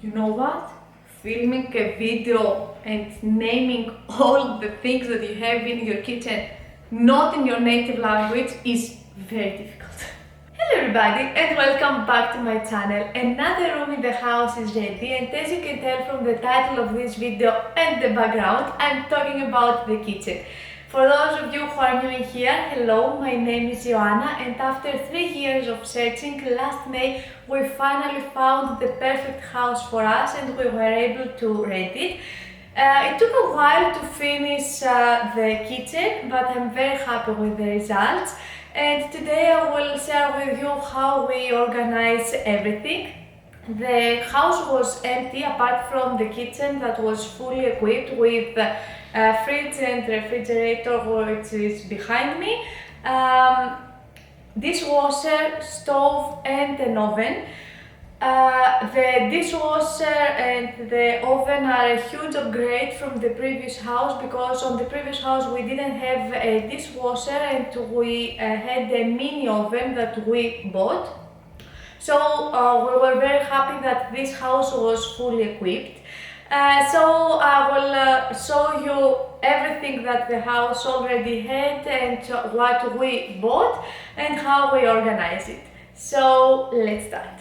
You know what? Filming a video and naming all the things that you have in your kitchen, not in your native language, is very difficult. Hello everybody and welcome back to my channel. Another room in the house is ready, and as you can tell from the title of this video and the background, I'm talking about the kitchen. For those of you who are new in here, hello, my name is Joanna, and after 3 years of searching, last May we finally found the perfect house for us and we were able to rent it. It took a while to finish the kitchen, but I'm very happy with the results. And today I will share with you how we organize everything. The house was empty apart from the kitchen that was fully equipped with fridge and refrigerator, which is behind me, dishwasher, stove and an oven. The dishwasher and the oven are a huge upgrade from the previous house, because on the previous house we didn't have a dishwasher and we had a mini oven that we bought. So we were very happy that this house was fully equipped. So I will show you everything that the house already had and what we bought and how we organize it. So let's start.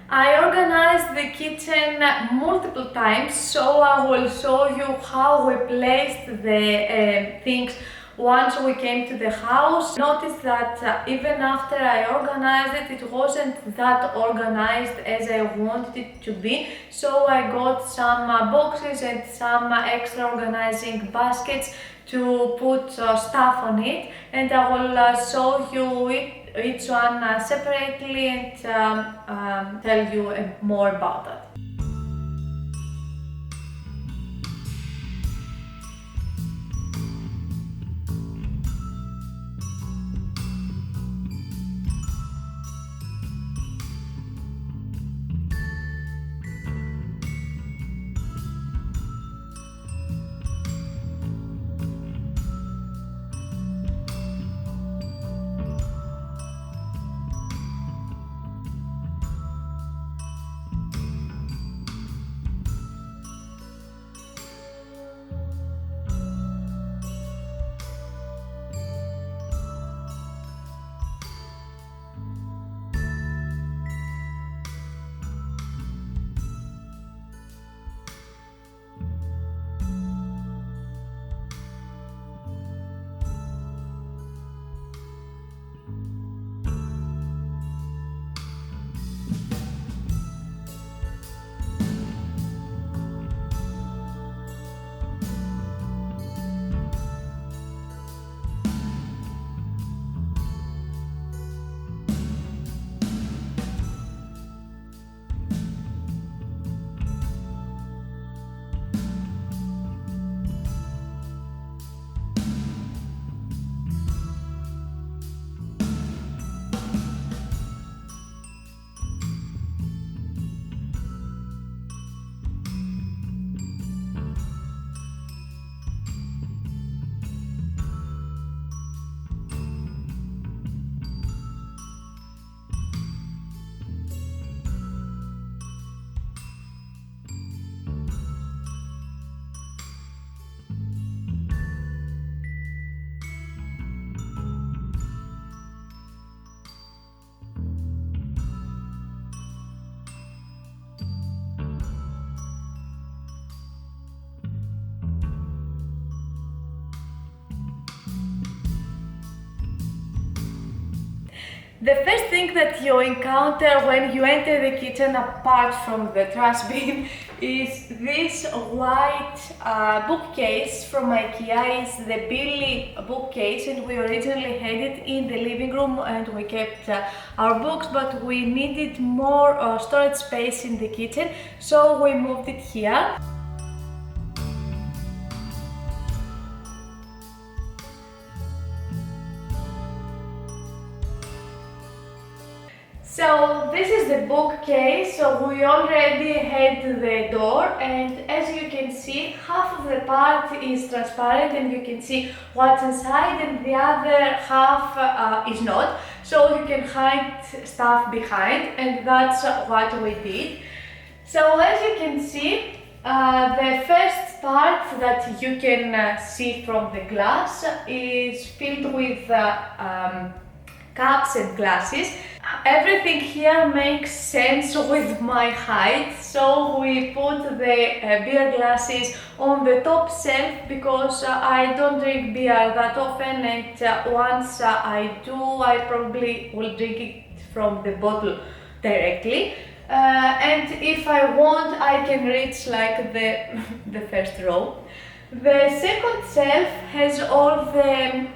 I organized the kitchen multiple times, so I will show you how we placed the things once we came to the house. Notice that even after I organized it, it wasn't that organized as I wanted it to be. So I got some boxes and some extra organizing baskets to put stuff on it, and I will show you each one separately and tell you more about that. The first thing that you encounter when you enter the kitchen, apart from the trash bin, is this white bookcase from IKEA. It's the Billy bookcase, and we originally had it in the living room and we kept our books, but we needed more storage space in the kitchen, so we moved it here. So this is the bookcase. So we already had the door, and as you can see, half of the part is transparent and you can see what's inside, and the other half is not. So you can hide stuff behind, and that's what we did. So as you can see, the first part that you can see from the glass is filled with cups and glasses. Everything here makes sense with my height, so we put the beer glasses on the top shelf because I don't drink beer that often, and once I do, I probably will drink it from the bottle directly. And if I want, I can reach like the first row. The second shelf has all the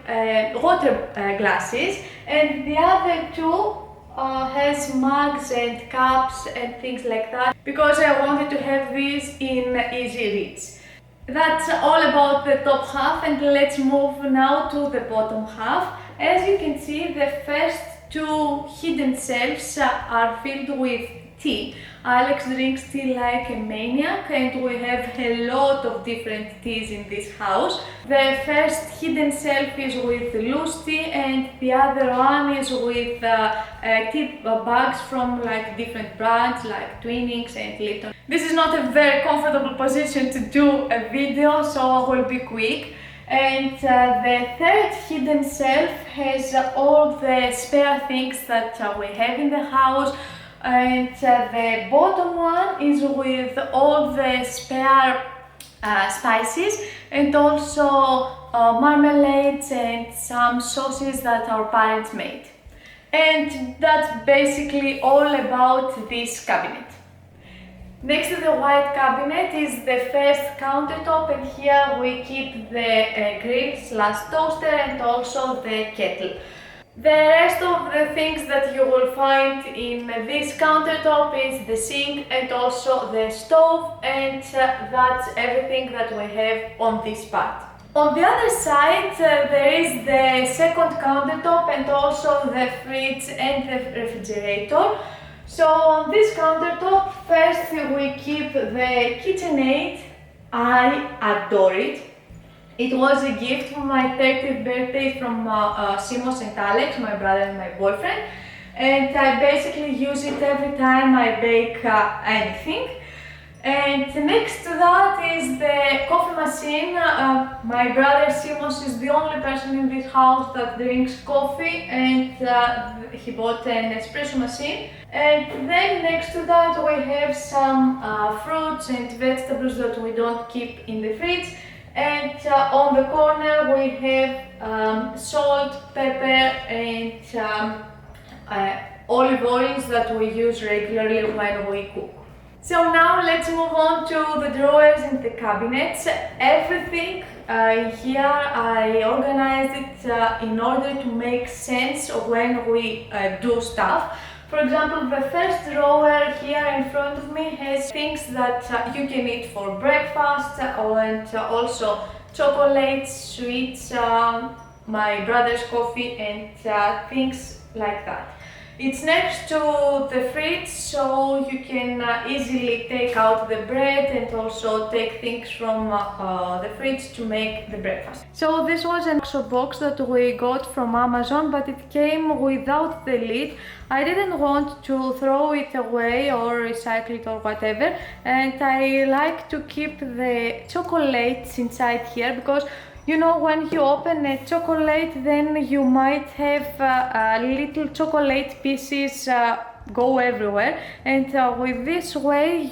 water glasses, and the other two has mugs and cups and things like that, because I wanted to have these in easy reach. That's all about the top half, and let's move now to the bottom half. As you can see, the first two hidden shelves are filled with tea. Alex drinks tea like a maniac, and we have a lot of different teas in this house. The first hidden shelf is with loose tea, and the other one is with tea bags from like different brands like Twinings and Lipton. This is not a very comfortable position to do a video, so I will be quick. And the third hidden shelf has all the spare things that we have in the house. And the bottom one is with all the spare spices, and also marmalades and some sauces that our parents made. And that's basically all about this cabinet. Next to the white cabinet is the first countertop, and here we keep the grill/toaster and also the kettle. The rest of the things that you will find in this countertop is the sink and also the stove, and that's everything that we have on this part. On the other side there is the second countertop and also the fridge and the refrigerator. So on this countertop, first we keep the KitchenAid. I adore it. It was a gift for my 30th birthday from Simos and Alex, my brother and my boyfriend, and I basically use it every time I bake anything. And next to that is the coffee machine. My brother Simos is the only person in this house that drinks coffee, and he bought an espresso machine. And then next to that we have some fruits and vegetables that we don't keep in the fridge. And on the corner we have salt, pepper and olive oils that we use regularly when we cook. So now let's move on to the drawers and the cabinets. Everything here I organized it in order to make sense when we do stuff. For example, the first drawer here in front of me has things that you can eat for breakfast, and also chocolates, sweets, my brother's coffee and things like that. It's next to the fridge, so you can easily take out the bread and also take things from the fridge to make the breakfast. So this was an extra box that we got from Amazon, but it came without the lid. I didn't want to throw it away or recycle it or whatever, and I like to keep the chocolates inside here because you know, when you open a chocolate, then you might have little chocolate pieces go everywhere, and with this way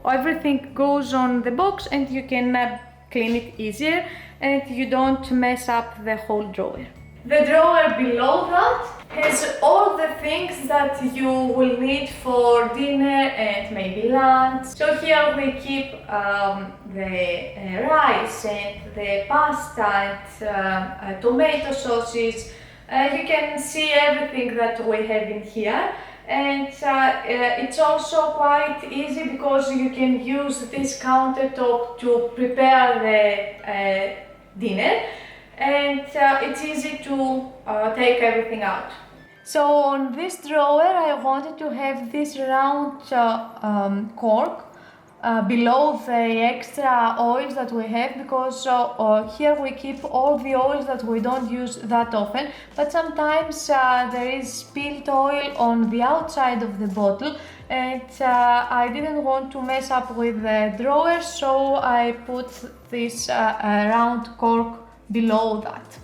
everything goes on the box and you can clean it easier and you don't mess up the whole drawer. The drawer below that has all the things that you will need for dinner and maybe lunch. So here we keep the rice and the pasta and tomato sauces. You can see everything that we have in here, and it's also quite easy because you can use this countertop to prepare the dinner. And it's easy to take everything out. So on this drawer I wanted to have this round cork below the extra oils that we have, because here we keep all the oils that we don't use that often, but sometimes there is spilled oil on the outside of the bottle, and I didn't want to mess up with the drawers, so I put this round cork below that.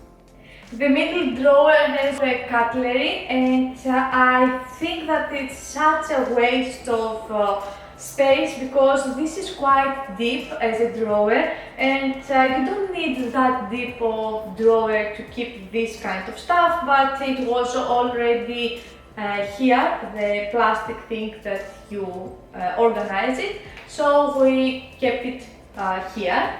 The middle drawer has a cutlery, and I think that it's such a waste of space because this is quite deep as a drawer, and you don't need that deep of drawer to keep this kind of stuff, but it was already here, the plastic thing that you organize it, so we kept it here.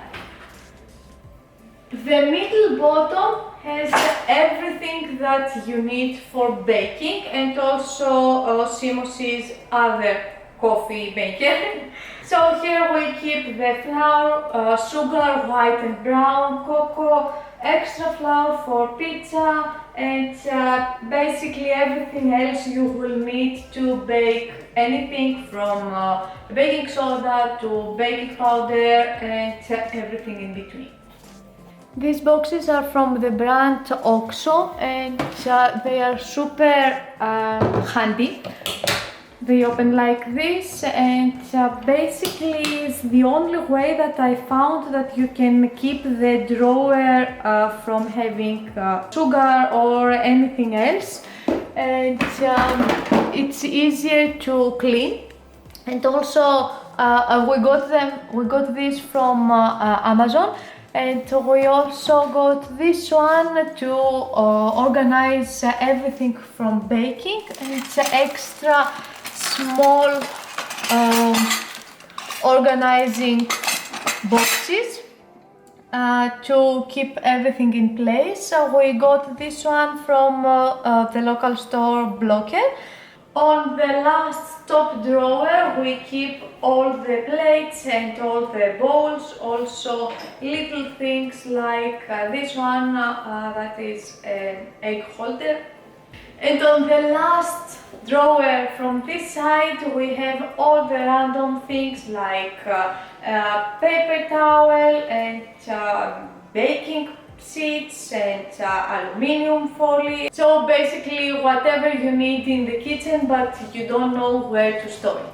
The middle bottom has everything that you need for baking, and also Simos's other coffee maker. So here we keep the flour, sugar, white and brown, cocoa, extra flour for pizza, and basically everything else you will need to bake anything from baking soda to baking powder and everything in between. These boxes are from the brand OXO, and they are super handy. They open like this, and basically it's the only way that I found that you can keep the drawer from having sugar or anything else, and it's easier to clean. And also we got this from Amazon. And we also got this one to organize everything from baking, and it's extra small organizing boxes to keep everything in place. So we got this one from the local store Blocker. On the last top drawer we keep all the plates and all the bowls, also little things like this one that is an egg holder. And on the last drawer from this side we have all the random things like paper towel and baking sheets and aluminium foil. So basically whatever you need in the kitchen but you don't know where to store it.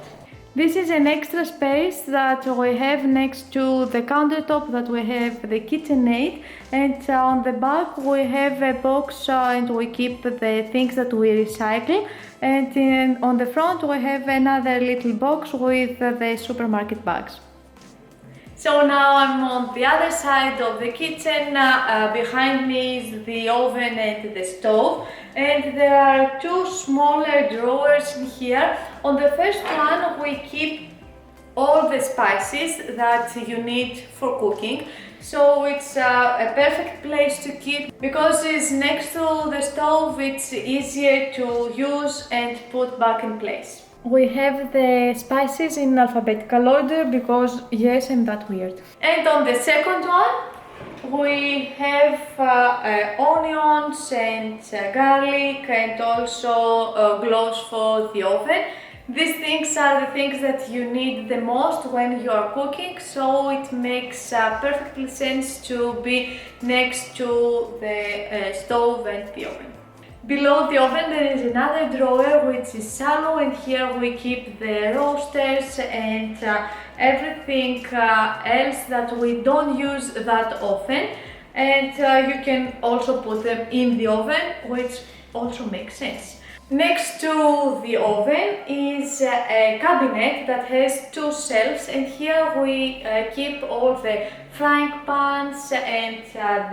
This is an extra space that we have next to the countertop that we have the KitchenAid, and on the back we have a box and we keep the things that we recycle, and on the front we have another little box with the supermarket bags. So now I'm on the other side of the kitchen. Behind me is the oven and the stove, and there are two smaller drawers in here. On the first one we keep all the spices that you need for cooking, so it's a perfect place to keep because it's next to the stove. It's easier to use and put back in place. We have the spices in alphabetical order because yes, I'm that weird. And on the second one we have onions and garlic and also gloves for the oven. These things are the things that you need the most when you are cooking, so it makes perfectly sense to be next to the stove and the oven. Below the oven there is another drawer which is shallow, and here we keep the roasters and everything else that we don't use that often, and you can also put them in the oven, which also makes sense. Next to the oven is a cabinet that has two shelves, and here we keep all the frying pans and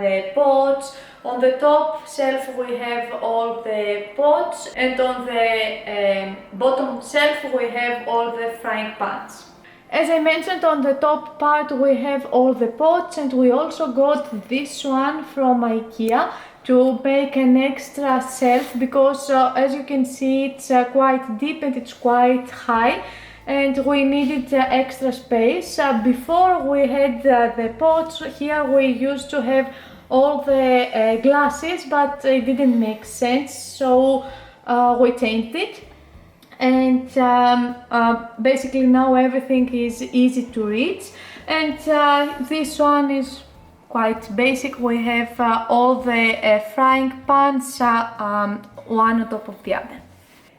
the pots. On the top shelf we have all the pots, and on the bottom shelf we have all the frying pans. As I mentioned, on the top part we have all the pots, and we also got this one from IKEA to make an extra shelf because as you can see it's quite deep and it's quite high, and we needed extra space. Before we had the pots, here we used to have all the glasses, but it didn't make sense, so we changed it, and basically now everything is easy to reach, and this one is quite basic. We have all the frying pans one on top of the other.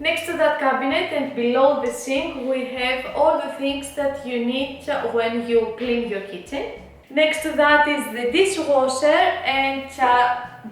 Next to that cabinet and below the sink, we have all the things that you need when you clean your kitchen. Next to that is the dishwasher, and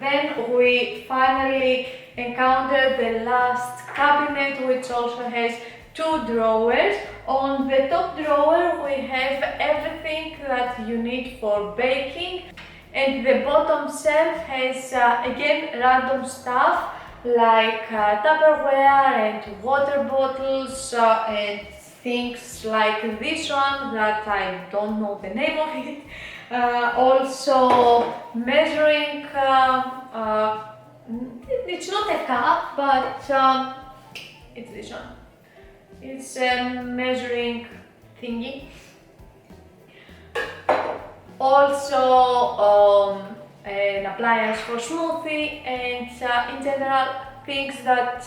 then we finally encounter the last cabinet, which also has two drawers. On the top drawer we have everything that you need for baking, and the bottom shelf has again random stuff like Tupperware and water bottles and things like this one that I don't know the name of it. Also measuring, it's not a cup, but it's this one. It's a measuring thingy. Also an appliance for smoothie, and in general things that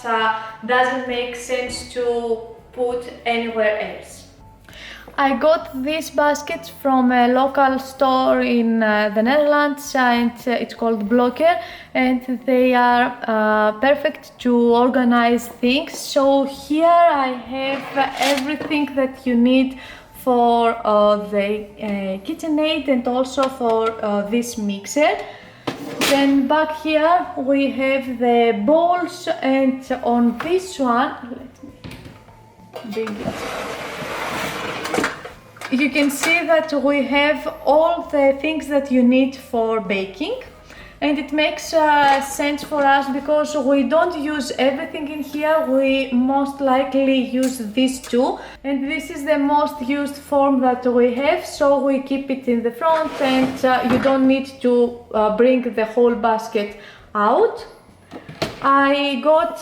doesn't make sense to put anywhere else. I got these baskets from a local store in the Netherlands, and it's called Blokker, and they are perfect to organize things. So here I have everything that you need for the KitchenAid and also for this mixer. Then back here we have the bowls, and on this one, let me bring it. You can see that we have all the things that you need for baking, and it makes sense for us because we don't use everything in here. We most likely use these two, and this is the most used form that we have, so we keep it in the front, and you don't need to bring the whole basket out. I got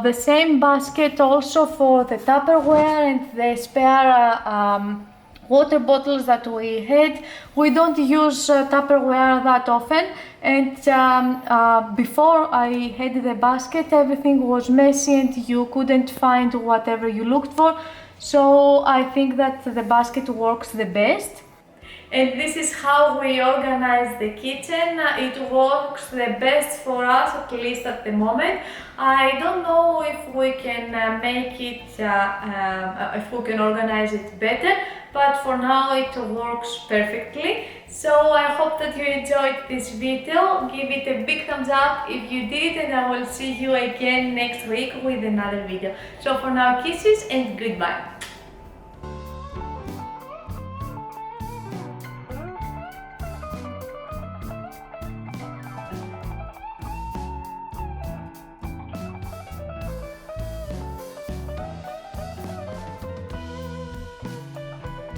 the same basket also for the Tupperware and the spare water bottles that we had. We don't use Tupperware that often, and before I had the basket, everything was messy and you couldn't find whatever you looked for, so I think that the basket works the best. And this is how we organize the kitchen. It works the best for us, at least at the moment. I don't know if we can make it, if we can organize it better, but for now it works perfectly. So I hope that you enjoyed this video. Give it a big thumbs up if you did, and I will see you again next week with another video. So for now, kisses and goodbye.